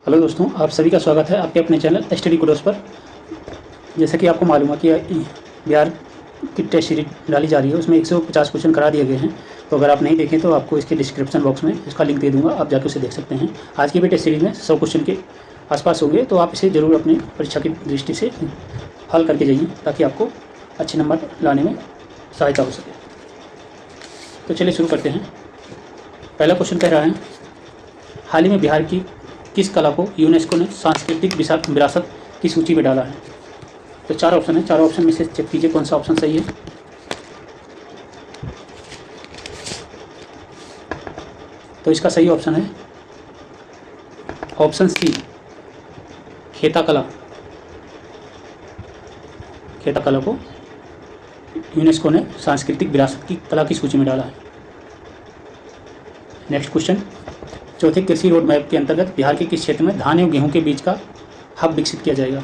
Hello दोस्तों, आप सभी का स्वागत है आपके अपने चैनल स्टडी कुडोस पर। जैसा कि आपको मालूम है कि बिहार की टेस्ट सीरीज डाली जा रही है, उसमें 150 क्वेश्चन करा दिए गए हैं। तो अगर आप नहीं देखें तो आपको इसके डिस्क्रिप्शन बॉक्स में इसका लिंक दे दूंगा, आप जाकर उसे देख सकते हैं। आज की भी टेस्ट सीरीज में 100 क्वेश्चन के आसपास होंगे, तो आप इसे ज़रूर अपनी परीक्षा की दृष्टि से हल करके जाइए ताकि आपको अच्छे नंबर लाने में सहायता हो सके। तो चलिए शुरू करते हैं। पहला क्वेश्चन कह रहा है, हाल ही में बिहार की किस कला को यूनेस्को ने सांस्कृतिक विरासत की सूची में डाला है? तो चार ऑप्शन है, चारों ऑप्शन में से चेक कीजिए कौन सा ऑप्शन सही है। तो इसका सही ऑप्शन है ऑप्शन सी, खेता कला। खेता कला को यूनेस्को ने सांस्कृतिक विरासत की कला की सूची में डाला है। नेक्स्ट क्वेश्चन, चौथे कृषि रोड मैप के अंतर्गत बिहार के किस क्षेत्र में धान एवं गेहूं के बीच का हब विकसित किया जाएगा?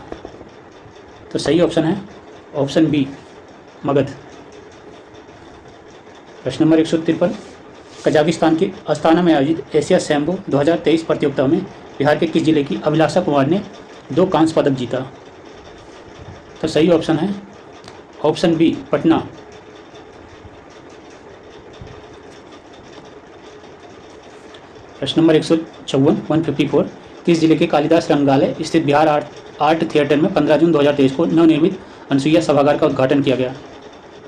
तो सही ऑप्शन है ऑप्शन बी, मगध। प्रश्न नंबर 153, कजाकिस्तान के अस्ताना में आयोजित एशिया सैम्बो 2023 प्रतियोगिता में बिहार के किस जिले की अभिलाषा कुमार ने 2 कांस्य पदक जीता? तो सही ऑप्शन है ऑप्शन बी, पटना। प्रश्न नंबर 154 किस जिले के कालिदास रंगालय स्थित बिहार आर्ट थिएटर में 15 जून 2023 को नवनिर्मित अनसुईया सभागार का उद्घाटन किया गया?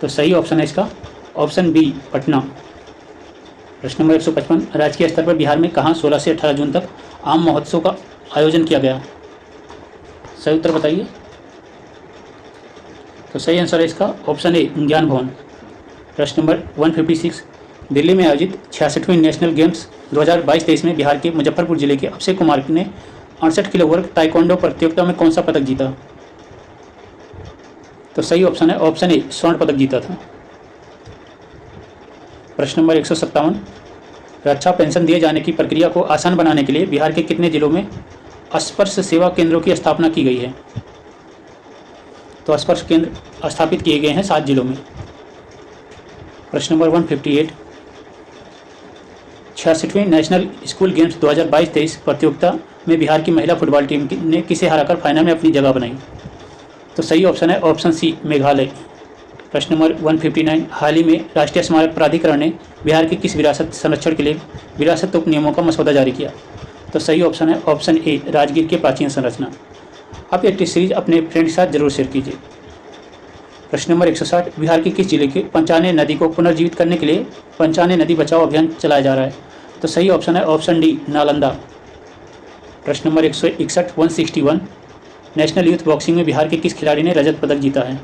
तो सही ऑप्शन है इसका ऑप्शन बी, पटना। प्रश्न नंबर 155, राजकीय स्तर पर बिहार में कहाँ 16 से 18 जून तक आम महोत्सव का आयोजन किया गया? सही उत्तर बताइए। तो सही आंसर है इसका ऑप्शन ए, ज्ञान भवन। प्रश्न नंबर 156, दिल्ली में आयोजित 66वीं नेशनल गेम्स 2022-23 में बिहार के मुजफ्फरपुर जिले के अक्षय कुमार ने 68 किलो वर्ग ताइक्वांडो प्रतियोगिता में कौन सा पदक जीता? तो सही ऑप्शन है ऑप्शन ए, स्वर्ण पदक जीता था। प्रश्न नंबर 157, रक्षा पेंशन दिए जाने की प्रक्रिया को आसान बनाने के लिए बिहार के कितने जिलों में स्पर्श सेवा केंद्रों की स्थापना की गई है? तो स्पर्श केंद्र स्थापित किए गए हैं 7 जिलों में। प्रश्न नंबर 158, 66वीं नेशनल स्कूल गेम्स 2022-23 प्रतियोगिता में बिहार की महिला फुटबॉल टीम ने किसे हराकर फाइनल में अपनी जगह बनाई? तो सही ऑप्शन है ऑप्शन सी, मेघालय। प्रश्न नंबर 159, हाल ही में राष्ट्रीय स्मारक प्राधिकरण ने बिहार के किस विरासत संरक्षण के लिए विरासत उपनियमों का मसौदा जारी किया? तो सही ऑप्शन है ऑप्शन ए, राजगीर के प्राचीन संरचना। आप ये टेस्ट सीरीज अपने फ्रेंड के साथ जरूर शेयर कीजिए। प्रश्न नंबर 160, बिहार के किस जिले के पंचाने नदी को पुनर्जीवित करने के लिए पंचाने नदी बचाओ अभियान चलाया जा रहा है? तो सही ऑप्शन है ऑप्शन डी, नालंदा। प्रश्न नंबर 161, नेशनल यूथ बॉक्सिंग में बिहार के किस खिलाड़ी ने रजत पदक जीता है?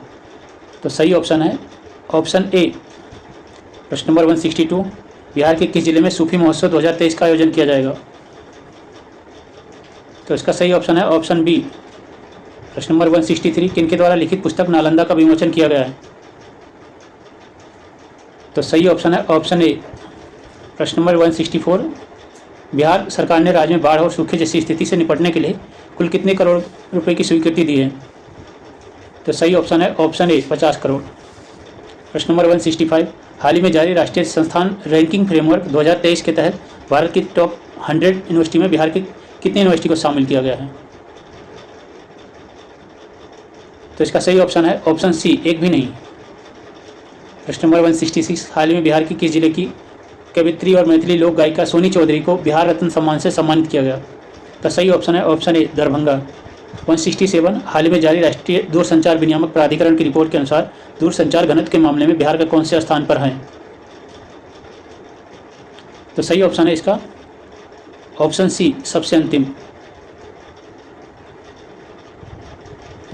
तो सही ऑप्शन है ऑप्शन ए। प्रश्न नंबर 162, बिहार के किस जिले में सूफी महोत्सव 2023 का आयोजन किया जाएगा? तो इसका सही ऑप्शन है ऑप्शन बी। प्रश्न नंबर 163, किनके द्वारा लिखित पुस्तक नालंदा का विमोचन किया गया है? तो सही ऑप्शन है ऑप्शन ए। प्रश्न नंबर 164, बिहार सरकार ने राज्य में बाढ़ और सूखे जैसी स्थिति से निपटने के लिए कुल कितने करोड़ रुपए की स्वीकृति दी है? तो सही ऑप्शन है ऑप्शन ए, 50 करोड़। प्रश्न नंबर 165, हाल ही में जारी राष्ट्रीय संस्थान रैंकिंग फ्रेमवर्क 2023 के तहत भारत की टॉप 100 यूनिवर्सिटी में बिहार के कितनी यूनिवर्सिटी को शामिल किया गया है? तो इसका सही ऑप्शन है ऑप्शन सी, एक भी नहीं। प्रश्न नंबर 166, हाल ही में बिहार के किस जिले की कवित्री और मैथिली लोक गायिका सोनी चौधरी को बिहार रत्न सम्मान से सम्मानित किया गया? तो सही ऑप्शन है ऑप्शन ए, दरभंगा। 167, हाल ही में जारी राष्ट्रीय दूरसंचार विनियामक प्राधिकरण की रिपोर्ट के अनुसार दूरसंचार घनत्व के मामले में बिहार का कौन से स्थान पर है? तो सही ऑप्शन है इसका ऑप्शन सी, सबसे अंतिम।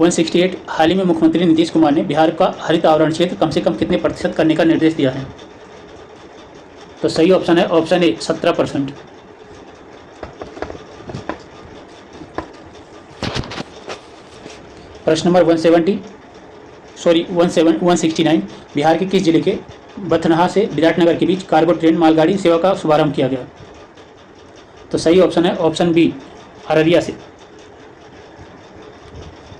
168, हाल ही में मुख्यमंत्री नीतीश कुमार ने बिहार का हरित आवरण क्षेत्र कम से कम कितने प्रतिशत करने का निर्देश दिया है? तो सही ऑप्शन है ऑप्शन ए, 17%। प्रश्न नंबर 169, बिहार के किस जिले के बथनाहा से विराटनगर के बीच कार्गो ट्रेन मालगाड़ी सेवा का शुभारंभ किया गया? तो सही ऑप्शन है ऑप्शन बी, अररिया से।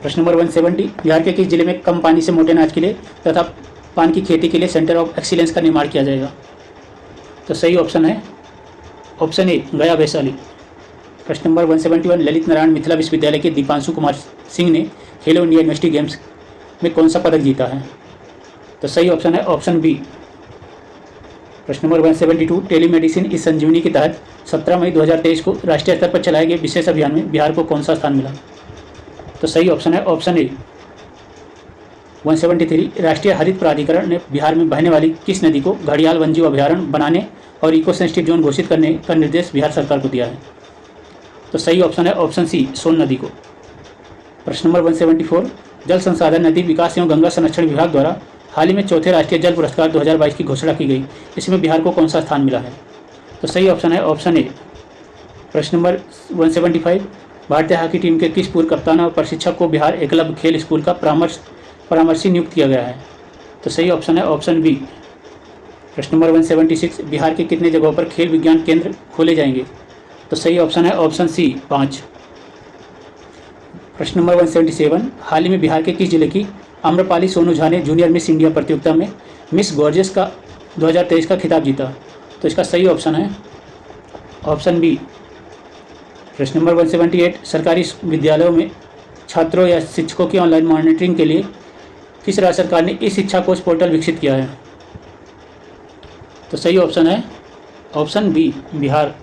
प्रश्न नंबर 170, बिहार के किस जिले में कम पानी से मोटे अनाज के लिए तथा पान की खेती के लिए सेंटर ऑफ एक्सीलेंस का निर्माण किया जाएगा? तो सही ऑप्शन है ऑप्शन ए, गया वैशाली। प्रश्न नंबर 171 ललित नारायण मिथिला विश्वविद्यालय के दीपांशु कुमार सिंह ने खेलो इंडिया यूनिवर्सिटी गेम्स में कौन सा पदक जीता है? तो सही ऑप्शन है ऑप्शन बी। प्रश्न नंबर 172 टेलीमेडिसिन इस संजीवनी के तहत 17 मई 2023 को राष्ट्रीय स्तर पर चलाए गए विशेष अभियान में बिहार को कौन सा स्थान मिला? तो सही ऑप्शन है ऑप्शन ए। 173 राष्ट्रीय हरित प्राधिकरण ने बिहार में बहने वाली किस नदी को घड़ियाल वन्यजीव अभयारण्य बनाने और इको सेंसिटिव जोन घोषित करने का निर्देश बिहार सरकार को दिया है? तो सही ऑप्शन है ऑप्शन सी सोन नदी को। प्रश्न नंबर 174 जल संसाधन नदी विकास एवं गंगा संरक्षण विभाग द्वारा हाल ही में चौथे राष्ट्रीय जल पुरस्कार 2022 की घोषणा की गई, इसमें बिहार को कौन सा स्थान मिला है? तो सही ऑप्शन है ऑप्शन ए। प्रश्न नंबर 175 भारतीय हॉकी टीम के किस पूर्व कप्तान और प्रशिक्षक को बिहार एकलव्य खेल स्कूल का परामर्शी नियुक्त किया गया है? तो सही ऑप्शन है ऑप्शन बी। प्रश्न नंबर 176 बिहार के कितने जगहों पर खेल विज्ञान केंद्र खोले जाएंगे? तो सही ऑप्शन है ऑप्शन सी 5। प्रश्न नंबर 177 हाल ही में बिहार के किस जिले की आम्रपाली सोनू झा ने जूनियर मिस इंडिया प्रतियोगिता में मिस गॉर्जियस का 2023 का खिताब जीता? तो इसका सही ऑप्शन है ऑप्शन बी। प्रश्न नंबर 178 सरकारी विद्यालयों में छात्रों या शिक्षकों की ऑनलाइन मॉनिटरिंग के लिए किस राज्य सरकार ने इस शिक्षा कोष पोर्टल विकसित किया है? तो सही ऑप्शन है ऑप्शन बी बिहार।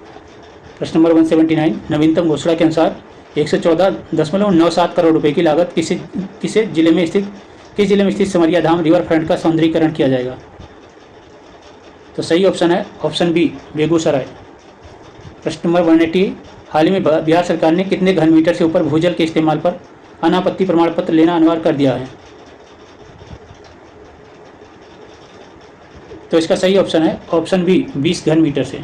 प्रश्न नंबर 179 नवीनतम घोषणा के अनुसार 114.97 करोड़ रुपए की लागत किस जिले में स्थित सिमरिया धाम रिवर फ्रंट का सौंदर्यीकरण किया जाएगा? तो सही ऑप्शन है ऑप्शन बी बेगूसराय। प्रश्न नंबर 180 हाल ही में बिहार सरकार ने कितने घन मीटर से ऊपर भूजल के इस्तेमाल पर अनापत्ति प्रमाण पत्र लेना अनिवार्य कर दिया है? तो इसका सही ऑप्शन है ऑप्शन बी 20 घन मीटर से।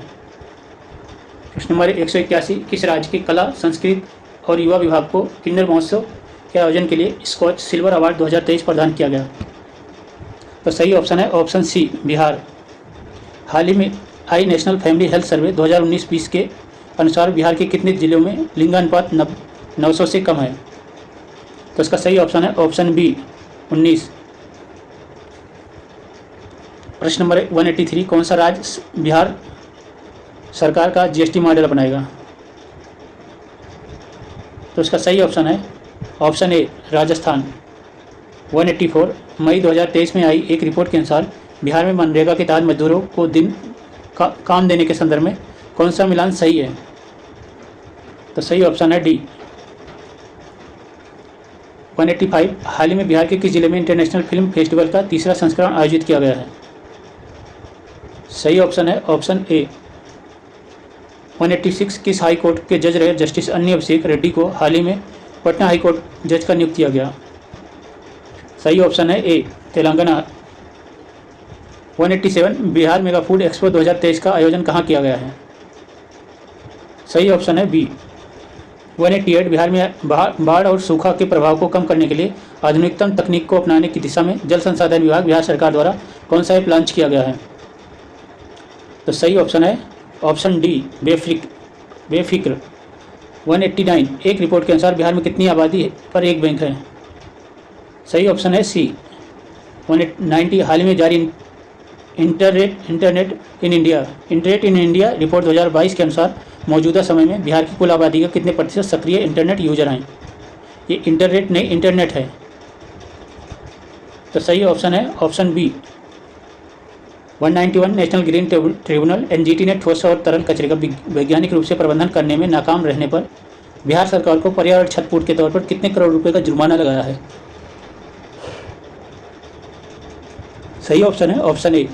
प्रश्न नंबर 181 किस राज्य की कला संस्कृति और युवा विभाग को किन्नर महोत्सव के आयोजन के लिए स्कॉच सिल्वर अवार्ड 2023 प्रदान किया गया? तो सही ऑप्शन है ऑप्शन सी बिहार। हाल ही में आई नेशनल फैमिली हेल्थ सर्वे 2019-20 के अनुसार बिहार के कितने जिलों में लिंगानुपात 900 से कम है? तो इसका सही ऑप्शन है ऑप्शन बी 19। प्रश्न नंबर 183 कौन सा राज्य बिहार सरकार का जीएसटी मॉडल अपनाएगा? तो इसका सही ऑप्शन है ऑप्शन ए राजस्थान। 184 मई 2023 में आई एक रिपोर्ट के अनुसार बिहार में मनरेगा के तहत मजदूरों को दिन का काम देने के संदर्भ में कौन सा मिलान सही है? तो सही ऑप्शन है डी। 185 हाल ही में बिहार के किस जिले में इंटरनेशनल फिल्म फेस्टिवल का तीसरा संस्करण आयोजित किया गया है? सही ऑप्शन है ऑप्शन ए। 186 किस हाई कोर्ट के जज रहे जस्टिस अन्य अभिषेक रेड्डी को हाल ही में पटना हाई कोर्ट जज का नियुक्त किया गया? सही ऑप्शन है A Telangana. 187 Bihar mega food expo 2023 का आयोजन कहाँ किया गया है? सही ऑप्शन है बी। 188 बिहार में बाढ़ और सूखा के प्रभाव को कम करने के लिए आधुनिकतम तकनीक को अपनाने की दिशा में जल संसाधन विभाग बिहार सरकार द्वारा कौन सा ऐप लॉन्च किया गया है? तो सही ऑप्शन है ऑप्शन डी बेफिक्र। 189 एक रिपोर्ट के अनुसार बिहार में कितनी आबादी पर एक बैंक है? सही ऑप्शन है सी 190 हाल ही में जारी इंटरनेट इन इंडिया रिपोर्ट 2022 के अनुसार मौजूदा समय में बिहार की कुल आबादी का कितने प्रतिशत सक्रिय इंटरनेट यूजर हैं? ये इंटरनेट नहीं इंटरनेट है। तो सही ऑप्शन है option B. 191 National Green Tribunal NGT ने ठोस और तरल कचरे का वैज्ञानिक रूप से प्रबंधन करने में नाकाम रहने पर बिहार सरकार को पर्यावरण क्षतिपूर्ति के तौर पर कितने करोड़ रुपए का जुर्माना लगाया है? सही ऑप्शन है ऑप्शन ए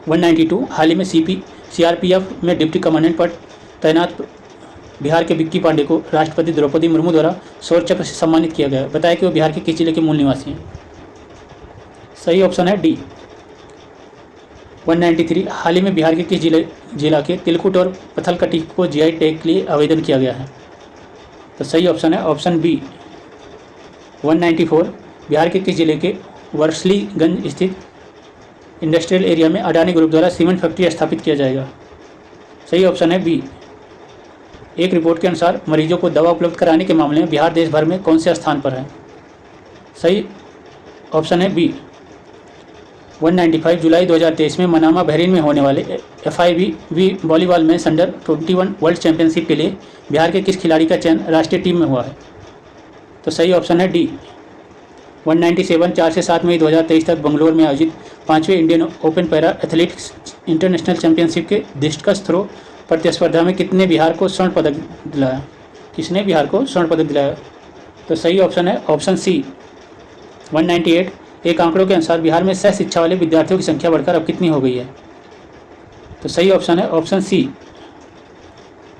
192 हाल ही में सीआरपीएफ में डिप्टी कमांडेंट पर तैनात बिहार के विक्की पांडे को राष्ट्रपति द्रौपदी मुर्मू द्वारा शौर्य चक्र से सम्मानित किया गया। बताया कि वो बिहार के किस जिले के मूल निवासी हैं? सही ऑप्शन है डी। 193 हाल ही में बिहार के किस जिला के तिलकुट और पथलकटी को जीआई टैग के लिए आवेदन किया गया है? तो सही ऑप्शन है ऑप्शन बी। 194 बिहार के किस जिले के वर्सलीगंज स्थित इंडस्ट्रियल एरिया में अडानी ग्रुप द्वारा सीमेंट फैक्ट्री स्थापित किया जाएगा? सही ऑप्शन है बी। एक रिपोर्ट के अनुसार मरीजों को दवा उपलब्ध कराने के मामले में बिहार देश भर में कौन से स्थान पर है? सही ऑप्शन है बी। 195 जुलाई 2023 में मनामा बहरीन में होने वाले FIVB वॉलीबॉल में अंडर 21 वर्ल्ड चैंपियनशिप के लिए बिहार के किस खिलाड़ी का चयन राष्ट्रीय टीम में हुआ है? तो सही ऑप्शन है डी। 197 4 से 7 मई 2023 तक बंगलोर में आयोजित 5वें Indian open para athletics international championship के डिस्कस थ्रो प्रतिस्पर्धा में कितने बिहार को स्वर्ण पदक दिलाया? किसने बिहार को स्वर्ण पदक दिलाया? तो सही ऑप्शन है ऑप्शन सी 198। एक आंकड़ों के अनुसार बिहार में सह शिक्षा वाले विद्यार्थियों की संख्या बढ़कर अब कितनी हो गई है? तो सही ऑप्शन है ऑप्शन सी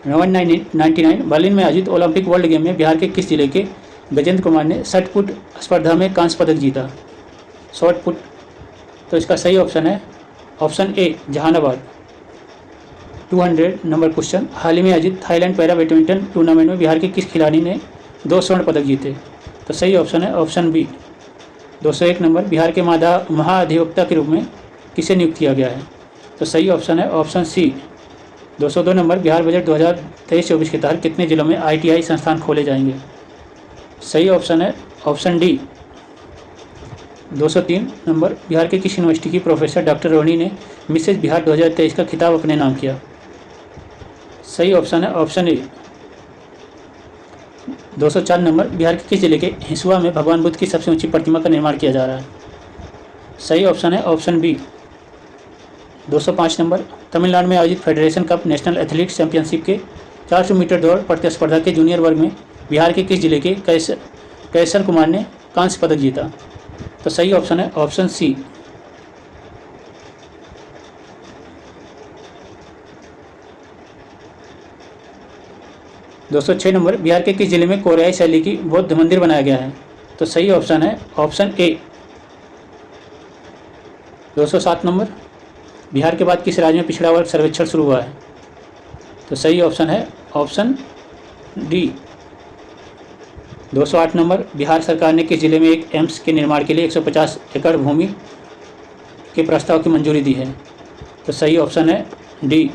199। बर्लिन में आयोजित ओलंपिक वर्ल्ड गेम में बिहार के किस जिले के गजेंद्र कुमार ने शॉट पुट स्पर्धा में कांस्य पदक जीता? Shot put. तो इसका सही ऑप्शन है option A Jehanabad. 200 number question, हाल ही में आयोजित थाईलैंड पैरा बैडमिंटन टूर्नामेंट में बिहार के किस खिलाड़ी ने 2 स्वर्ण पदक जीते? तो सही ऑप्शन है ऑप्शन बी। 201 नंबर, बिहार के महाधिवक्ता के रूप में किसे नियुक्त किया गया है? तो सही ऑप्शन है option C. 202 number, Bihar budget 2023-24 के तहत कितने जिलों में ITI संस्थान खोले जाएंगे? सही ऑप्शन है ऑप्शन डी। 203 नंबर, बिहार के किस यूनिवर्सिटी की प्रोफेसर डॉक्टर रोहिणी ने मिसेज बिहार 2023 का खिताब अपने नाम किया? सही ऑप्शन है ऑप्शन ए। 204 नंबर, बिहार के किस जिले के हिसुआ में भगवान बुद्ध की सबसे ऊंची प्रतिमा का निर्माण किया जा रहा है? सही ऑप्शन है ऑप्शन बी। 205 नंबर, तमिलनाडु में आयोजित federation cup national athletics championship के 400 मीटर दौड़ प्रतिस्पर्धा के जूनियर वर्ग में बिहार के किस जिले के कैसर कुमार ने कांस्य पदक जीता? तो सही ऑप्शन है ऑप्शन सी। 206 नंबर, बिहार के किस जिले में कोरियाई शैली की बौद्ध मंदिर बनाया गया है? तो सही ऑप्शन है ऑप्शन ए। 207 नंबर, बिहार के बाद किस राज्य में पिछड़ा वर्ग सर्वेक्षण शुरू हुआ है? तो सही ऑप्शन है ऑप्शन डी। 208 नंबर, बिहार सरकार ने किस जिले में एक एम्स के निर्माण के लिए 150 एकड़ भूमि के प्रस्ताव की मंजूरी दी है? तो सही ऑप्शन है डी।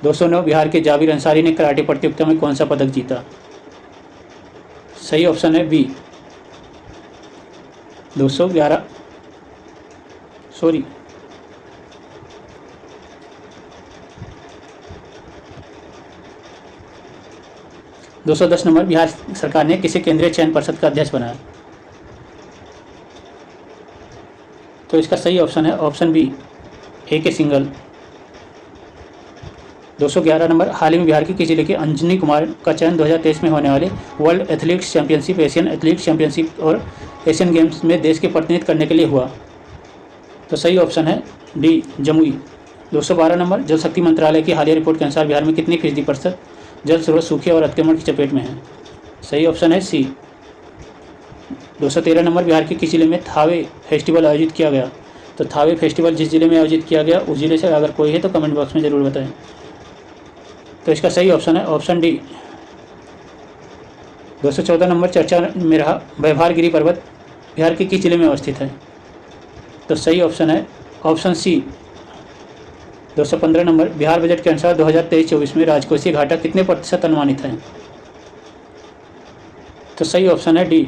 209, बिहार के जाबिर अंसारी ने कराटे प्रतियोगिता में कौन सा पदक जीता? सही ऑप्शन है बी। 211 210 नंबर, बिहार सरकार ने किसे केंद्रीय चयन परिषद का अध्यक्ष बनाया? तो इसका सही ऑप्शन है ऑप्शन बी ए के सिंगल। 211 नंबर, हाल ही में बिहार के किस जिले के अंजनी कुमार का चयन 2023 में होने वाले world athletics championship, Asian athletics championship और एशियन गेम्स में देश के प्रतिनिधित्व करने के लिए हुआ? तो सही ऑप्शन है डी जमुई। 212 नंबर, जल शक्ति मंत्रालय की हालिया रिपोर्ट के अनुसार बिहार में कितनी % जल स्रोत सूखे और अतिक्रमण की चपेट में है? सही ऑप्शन है सी। 213 नंबर, बिहार के किस जिले में थावे फेस्टिवल आयोजित किया गया? तो थावे फेस्टिवल जिस जिले में आयोजित किया गया उस जिले से अगर कोई है तो कमेंट बॉक्स में ज़रूर बताएं। तो इसका सही ऑप्शन है ऑप्शन डी। 214 नंबर, चर्चा में रहा व्यवहारगिरी पर्वत बिहार के किस जिले में अवस्थित है? तो सही ऑप्शन है option C. 215 number, Bihar budget के अनुसार 2023-24 में राजकोषीय घाटा कितने % अनुमानित है? तो सही ऑप्शन है डी।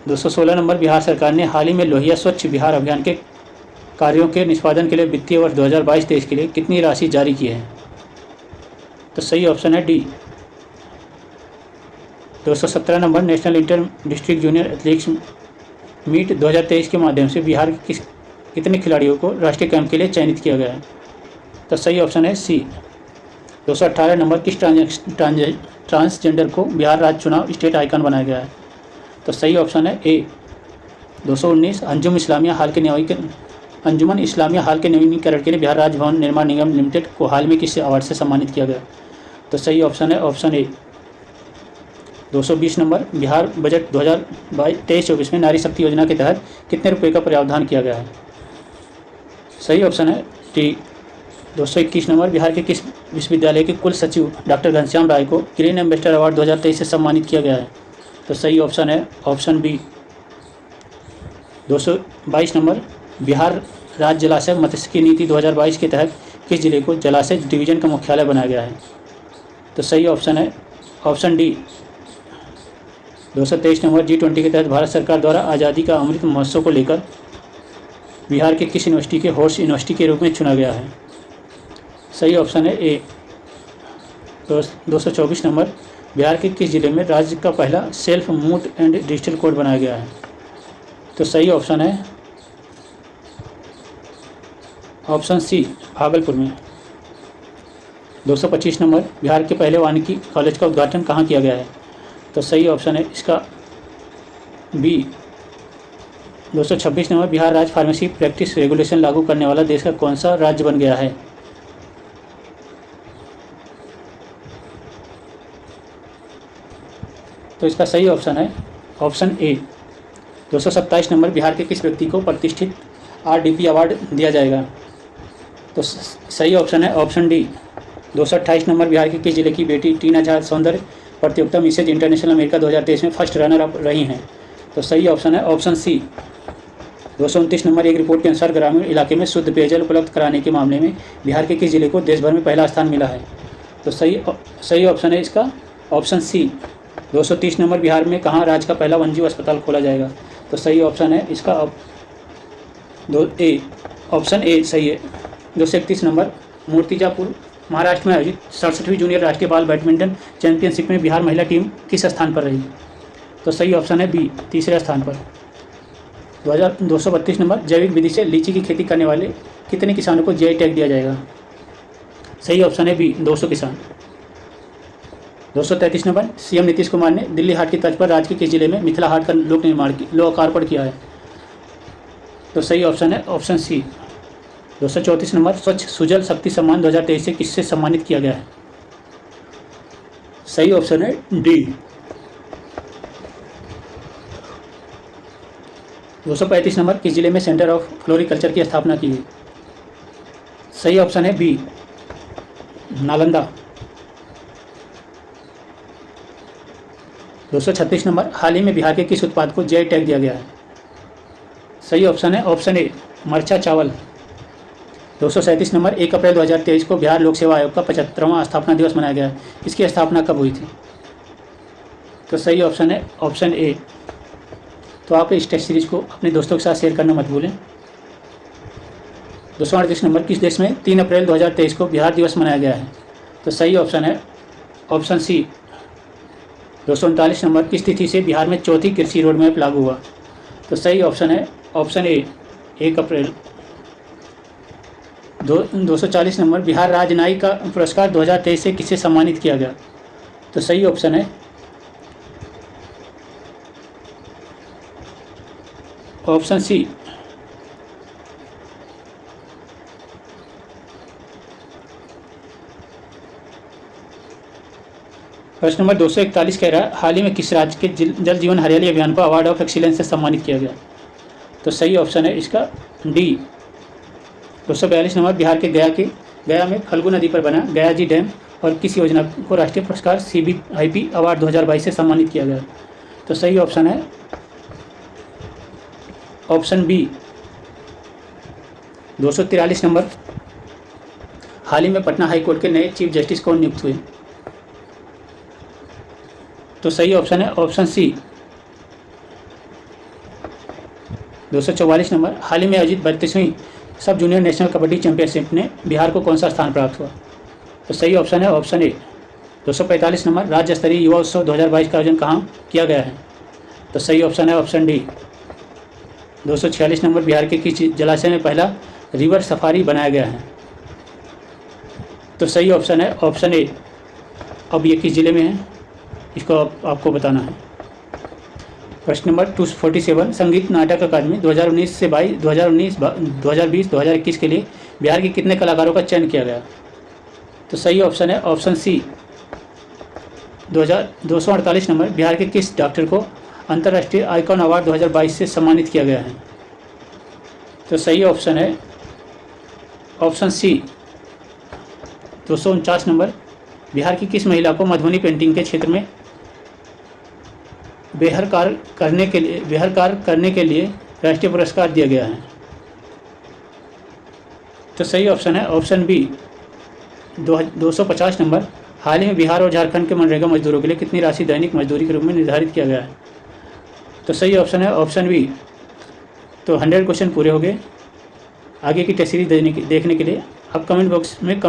216 नंबर, बिहार सरकार ने हाल ही में लोहिया स्वच्छ बिहार अभियान के कार्यों के निष्पादन के लिए वित्तीय वर्ष 2022-23 के लिए कितनी राशि जारी की है? तो सही ऑप्शन है D. 217 number, national inter district junior athletics meet 2023 के माध्यम से बिहार के कितने खिलाड़ियों को राष्ट्रीय कैंप के लिए चयनित किया गया है? तो सही ऑप्शन है सी। 218 नंबर, किस ट्रांसजेंडर को बिहार राज्य चुनाव स्टेट आइकन बनाया गया है? तो सही ऑप्शन है ए। 219, अंजुमन इस्लामिया हाल के नवीनीकरण के लिए बिहार राज्य भवन निर्माण निगम लिमिटेड को हाल में किस अवार्ड से सम्मानित किया गया? तो सही ऑप्शन है ऑप्शन ए। 220 नंबर, बिहार बजट 2023-24 में नारी शक्ति योजना के तहत कितने रुपए का प्रावधान किया गया है? सही ऑप्शन है डी। 221 नंबर, बिहार के किस विश्वविद्यालय के कुल सचिव डॉक्टर घनश्याम राय को ग्रीन एम्बेसडर अवार्ड 2023 से सम्मानित किया गया है? तो सही ऑप्शन है ऑप्शन बी। 222 नंबर, बिहार राज्य जलाशय मत्स्यिकी नीति 2022 के तहत किस जिले को जलाशय डिवीजन का मुख्यालय बनाया गया है? तो सही ऑप्शन है ऑप्शन डी। 223 नंबर, G20 के तहत भारत सरकार द्वारा आज़ादी का अमृत महोत्सव को लेकर बिहार के किस यूनिवर्सिटी के होस्ट यूनिवर्सिटी के रूप में चुना गया है? सही ऑप्शन है ए। 224 नंबर, बिहार के किस जिले में राज्य का पहला self moot and digital code बनाया गया है? तो सही ऑप्शन है ऑप्शन सी, भागलपुर में। 225 नंबर, बिहार के पहले वानिकी कॉलेज का उद्घाटन कहाँ किया गया है? तो सही ऑप्शन है इसका बी। 226 नंबर, बिहार राज्य फार्मेसी प्रैक्टिस रेगुलेशन लागू करने वाला देश का कौन सा राज्य बन गया है? तो इसका सही ऑप्शन है ऑप्शन ए। 227 नंबर, बिहार के किस व्यक्ति को प्रतिष्ठित RDP अवार्ड दिया जाएगा? तो सही ऑप्शन है ऑप्शन डी। 228 नंबर, बिहार के किस जिले की बेटी टीना झा सौंदर्य प्रतियोगिता मिसेज इंटरनेशनल अमेरिका 2023 में फर्स्ट रनर अप रही हैं? तो सही ऑप्शन है ऑप्शन सी। 229 नंबर, एक रिपोर्ट के अनुसार ग्रामीण इलाके में शुद्ध पेयजल उपलब्ध कराने के मामले में बिहार के किस जिले को देश भर में पहला स्थान मिला है? तो सही ऑप्शन है इसका ऑप्शन सी। 230 नंबर, बिहार में कहाँ राज्य का पहला वन्यजीव अस्पताल खोला जाएगा? तो सही ऑप्शन है इसका ऑप्शन ए सही है। 231 नंबर, मूर्तिजापुर महाराष्ट्र में आयोजित 67वीं जूनियर राष्ट्रीय बाल बैडमिंटन चैंपियनशिप में बिहार महिला टीम किस स्थान पर रही? तो सही ऑप्शन है बी, तीसरे स्थान पर। 232 नंबर, जैविक विधि से लीची की खेती करने वाले कितने किसानों को GI टैग दिया जाएगा? सही ऑप्शन है बी, 200 किसान। 233 नंबर, CM नीतीश कुमार ने दिल्ली हाट की तर्ज पर राज्य के किस जिले में मिथिला हाट का लोकार्पण किया है? तो सही ऑप्शन है ऑप्शन सी। 234 नंबर, स्वच्छ सुजल शक्ति सम्मान 2023 से किससे सम्मानित किया गया है? सही ऑप्शन है डी। 235 नंबर, किस जिले में सेंटर ऑफ फ्लोरिकल्चर की स्थापना की गई? सही ऑप्शन है बी, नालंदा। 236 नंबर, हाल ही में बिहार के किस उत्पाद को GI टैग दिया गया है? सही ऑप्शन है ऑप्शन ए, मरचा चावल। 237 नंबर, 1 अप्रैल 2023 को बिहार लोक सेवा आयोग का 75वां स्थापना दिवस मनाया गया है। इसकी स्थापना कब हुई थी? तो सही ऑप्शन है ऑप्शन ए। तो आप इस टेस्ट सीरीज को अपने दोस्तों के साथ शेयर करना मत भूलें। 238 नंबर, किस देश में 3 अप्रैल 2023 को बिहार दिवस मनाया गया है? तो सही ऑप्शन है ऑप्शन सी। 239 नंबर, किस तिथि से बिहार में चौथी कृषि रोड मैप लागू हुआ? तो सही ऑप्शन है ऑप्शन ए, 1 अप्रैल। 240 नंबर, बिहार राज्य नायिका का पुरस्कार 2023 से किसे सम्मानित किया गया? तो सही ऑप्शन है ऑप्शन सी। प्रश्न नंबर 241 कह रहा है, हाल ही में किस राज्य के जल जीवन हरियाली अभियान को अवार्ड ऑफ एक्सीलेंस से सम्मानित किया गया? तो सही ऑप्शन है इसका डी। 242 नंबर, बिहार के गया में फल्गु नदी पर बना गया जी डैम और किस योजना को राष्ट्रीय पुरस्कार CBIP अवार्ड 2022 से सम्मानित किया गया? तो सही ऑप्शन है ऑप्शन बी। 243 नंबर, हाल ही में पटना हाई कोर्ट के नए चीफ जस्टिस कौन नियुक्त हुए? तो सही ऑप्शन है ऑप्शन सी। 244 नंबर, हाल ही में आयोजित 32वीं सब जूनियर नेशनल कबड्डी चैंपियनशिप में बिहार को कौन सा स्थान प्राप्त हुआ? तो सही ऑप्शन है ऑप्शन ए। 245 नंबर, राज्य स्तरीय युवा उत्सव 2022 का आयोजन कहाँ किया गया है? तो सही ऑप्शन है ऑप्शन डी। 246 नंबर, बिहार के किस जलाशय में पहला रिवर सफारी बनाया गया है? तो सही ऑप्शन है ऑप्शन ए। अब ये किस जिले में है इसको आपको बताना है। प्रश्न नंबर 247, संगीत नाटक अकादमी 2019 से 2020 2021 के लिए बिहार के कितने कलाकारों का चयन किया गया? तो सही ऑप्शन है ऑप्शन सी। 248 नंबर, बिहार के किस डॉक्टर को अंतर्राष्ट्रीय आइकॉन अवार्ड 2022 से सम्मानित किया गया है? तो सही ऑप्शन है ऑप्शन सी। 249 नंबर, बिहार की किस महिला को मधुबनी पेंटिंग के क्षेत्र में बेहर कार्य करने के लिए राष्ट्रीय पुरस्कार दिया गया है? तो सही ऑप्शन है ऑप्शन बी। 250 नंबर, हाल ही में बिहार और झारखंड के मनरेगा मजदूरों के लिए कितनी राशि दैनिक मजदूरी के रूप में निर्धारित किया गया है? तो सही ऑप्शन है ऑप्शन बी। तो 100 क्वेश्चन पूरे हो गए। आगे की टेस्ट सीरीज देखने के लिए आप कमेंट बॉक्स में कमेंट